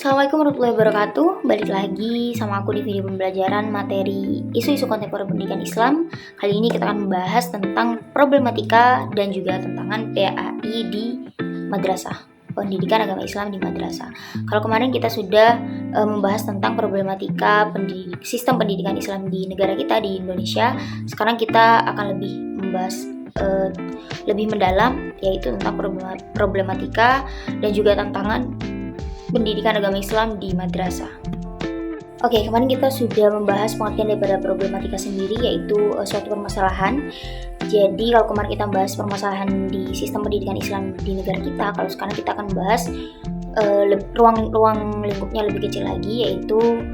Assalamualaikum warahmatullahi wabarakatuh. Balik lagi sama aku di video pembelajaran materi isu-isu kontemporer pendidikan Islam. Kali ini kita akan membahas tentang problematika dan juga tantangan PAI di madrasah, pendidikan agama Islam di madrasah. Kalau kemarin kita sudah membahas tentang problematika sistem pendidikan Islam di negara kita, di Indonesia. Sekarang kita akan lebih membahas lebih mendalam, yaitu tentang problematika dan juga tantangan pendidikan agama Islam di madrasah. Oke, kemarin kita sudah membahas pengertian daripada problematika sendiri, yaitu suatu permasalahan. Jadi kalau kemarin kita membahas permasalahan di sistem pendidikan Islam di negara kita, kalau sekarang kita akan membahas ruang lingkupnya lebih kecil lagi, yaitu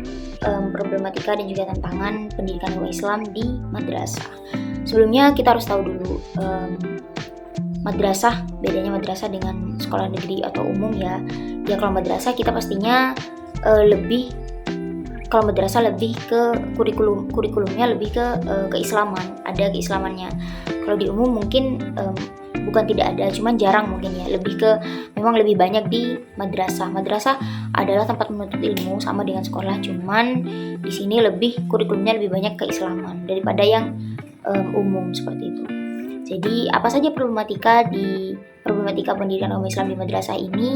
problematika dan juga tantangan pendidikan agama Islam di madrasah. Sebelumnya kita harus tahu dulu madrasah, bedanya madrasah dengan sekolah negeri atau umum ya. Ya kalau madrasah kita pastinya kalau madrasah lebih ke kurikulumnya lebih ke keislaman, ada keislamannya. Kalau di umum mungkin bukan tidak ada, cuman jarang mungkin ya, memang lebih banyak di madrasah. Madrasah adalah tempat menuntut ilmu sama dengan sekolah, cuman di sini kurikulumnya lebih banyak keislaman daripada yang umum seperti itu. Jadi apa saja problematika pendidikan agama Islam di madrasah ini?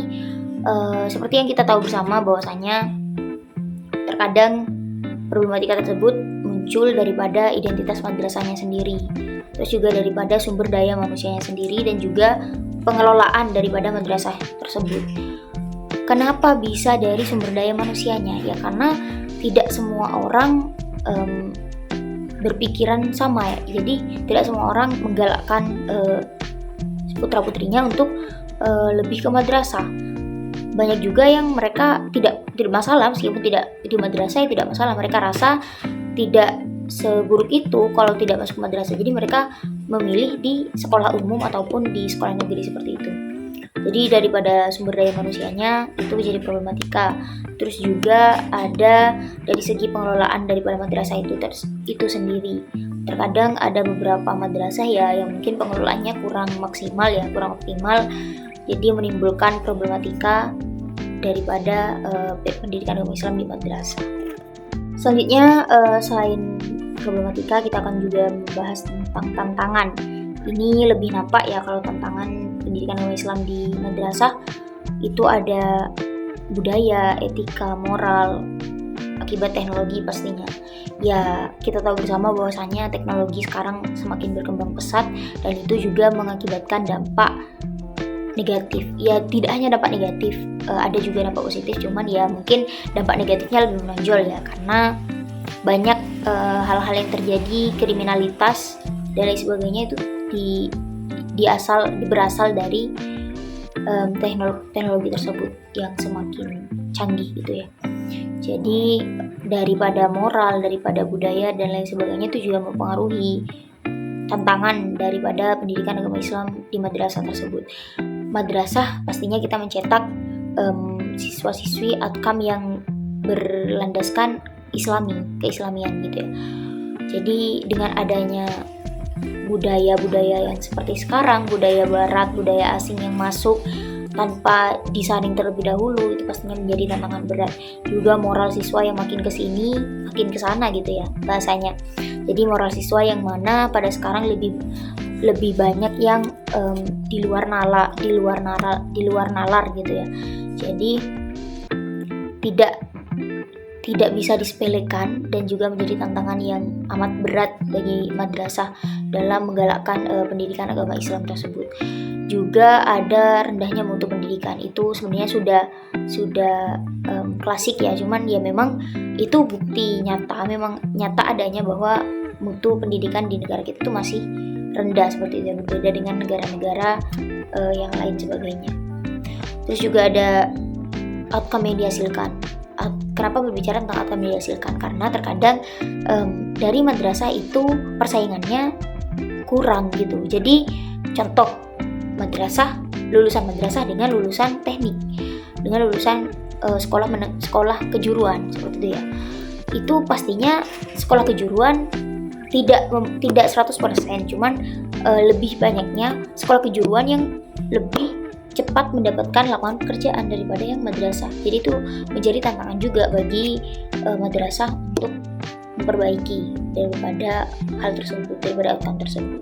Seperti yang kita tahu bersama bahwasanya terkadang problematika tersebut muncul daripada identitas madrasahnya sendiri, terus juga daripada sumber daya manusianya sendiri dan juga pengelolaan daripada madrasah tersebut. Kenapa bisa dari sumber daya manusianya? Ya karena tidak semua orang berpikiran sama ya. Jadi tidak semua orang menggalakkan putra-putrinya untuk lebih ke madrasah. Banyak juga yang mereka tidak masalah, meskipun tidak di madrasah ya tidak masalah. Mereka rasa tidak seburuk itu kalau tidak masuk madrasah. Jadi mereka memilih di sekolah umum ataupun di sekolah negeri seperti itu. Jadi daripada sumber daya manusianya itu menjadi problematika. Terus juga ada dari segi pengelolaan daripada madrasah itu sendiri. Terkadang ada beberapa madrasah ya yang mungkin pengelolaannya kurang optimal. Jadi menimbulkan problematika daripada pendidikan agama Islam di madrasah. Selanjutnya selain problematika, kita akan juga membahas tentang tantangan. Ini lebih nampak ya kalau tantangan pendidikan agama Islam di madrasah itu ada budaya, etika, moral, akibat teknologi pastinya. Ya kita tahu bersama bahwasanya teknologi sekarang semakin berkembang pesat dan itu juga mengakibatkan dampak negatif. Ya tidak hanya dampak negatif, ada juga dampak positif, cuman ya mungkin dampak negatifnya lebih menonjol ya, karena banyak hal-hal yang terjadi, kriminalitas dan lain sebagainya itu berasal dari teknologi tersebut yang semakin canggih gitu ya. Jadi daripada moral, daripada budaya dan lain sebagainya itu juga mempengaruhi tantangan daripada pendidikan agama Islam di madrasah tersebut. Madrasah pastinya kita mencetak siswa-siswi outcome yang berlandaskan keislamian gitu ya. Jadi dengan adanya budaya-budaya yang seperti sekarang, budaya barat, budaya asing yang masuk tanpa disaring terlebih dahulu, itu pastinya menjadi tantangan berat. Juga moral siswa yang makin kesini makin kesana gitu ya bahasanya. Jadi moral siswa yang mana pada sekarang lebih banyak yang di luar nalar gitu ya. Jadi tidak bisa disepelekan dan juga menjadi tantangan yang amat berat bagi madrasah dalam menggalakkan pendidikan agama Islam tersebut. Juga ada rendahnya mutu pendidikan. Itu sebenarnya sudah klasik ya, cuman ya memang itu bukti memang nyata adanya bahwa mutu pendidikan di negara kita itu masih rendah seperti itu, berbeda dengan negara-negara yang lain sebagainya. Terus juga ada outcome yang dihasilkan. Kenapa berbicara tentang outcome yang dihasilkan? Karena terkadang dari madrasah itu persaingannya kurang gitu. Jadi contoh lulusan madrasah dengan lulusan teknik, dengan lulusan sekolah kejuruan seperti itu ya. Itu pastinya sekolah kejuruan tidak 100%, cuman lebih banyaknya sekolah kejuruan yang lebih cepat mendapatkan lapangan pekerjaan daripada yang madrasah. Jadi itu menjadi tantangan juga bagi madrasah untuk memperbaiki daripada hal tersebut, daripada outcome tersebut.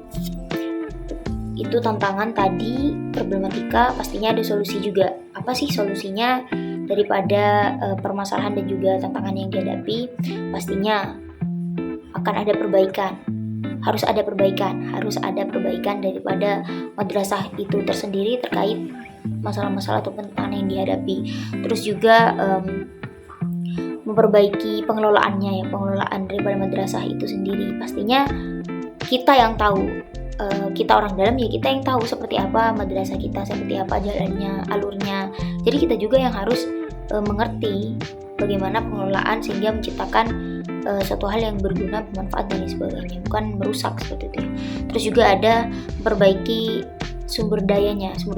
Itu tantangan tadi, problematika, pastinya ada solusi juga. Apa sih solusinya daripada permasalahan dan juga tantangan yang dihadapi? Pastinya akan ada perbaikan. Harus ada perbaikan daripada madrasah itu tersendiri terkait masalah-masalah atau tantangan yang dihadapi. Terus juga memperbaiki pengelolaannya, pengelolaan daripada madrasah itu sendiri. Pastinya kita yang tahu, kita orang dalam ya, kita yang tahu seperti apa madrasah kita, seperti apa jalannya, alurnya. Jadi kita juga yang harus mengerti bagaimana pengelolaan sehingga menciptakan suatu hal yang berguna, bermanfaat dan lain sebagainya, bukan merusak seperti itu. Terus juga ada memperbaiki sumber daya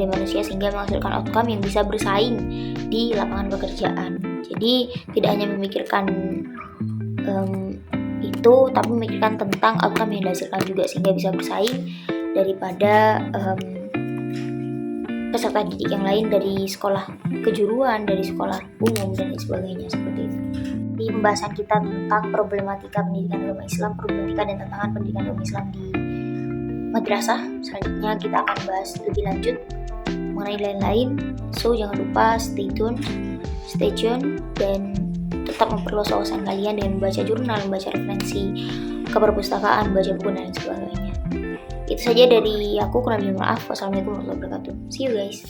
manusia sehingga menghasilkan outcome yang bisa bersaing di lapangan pekerjaan. Jadi tidak hanya memikirkan itu, tapi memikirkan tentang outcome yang dihasilkan juga sehingga bisa bersaing daripada peserta didik yang lain dari sekolah kejuruan, dari sekolah umum dan lain sebagainya seperti itu. Di pembahasan kita tentang problematika pendidikan agama Islam, problematika dan tantangan pendidikan agama Islam di madrasah, selanjutnya kita akan bahas lebih lanjut mengenai lain-lain. So jangan lupa stay tune dan tetap memperluas wawasan kalian dengan membaca jurnal, membaca referensi ke perpustakaan, membaca buku dan lain sebagainya. Itu saja dari aku, kurang lebih maaf. Wassalamualaikum warahmatullahi wabarakatuh. See you guys.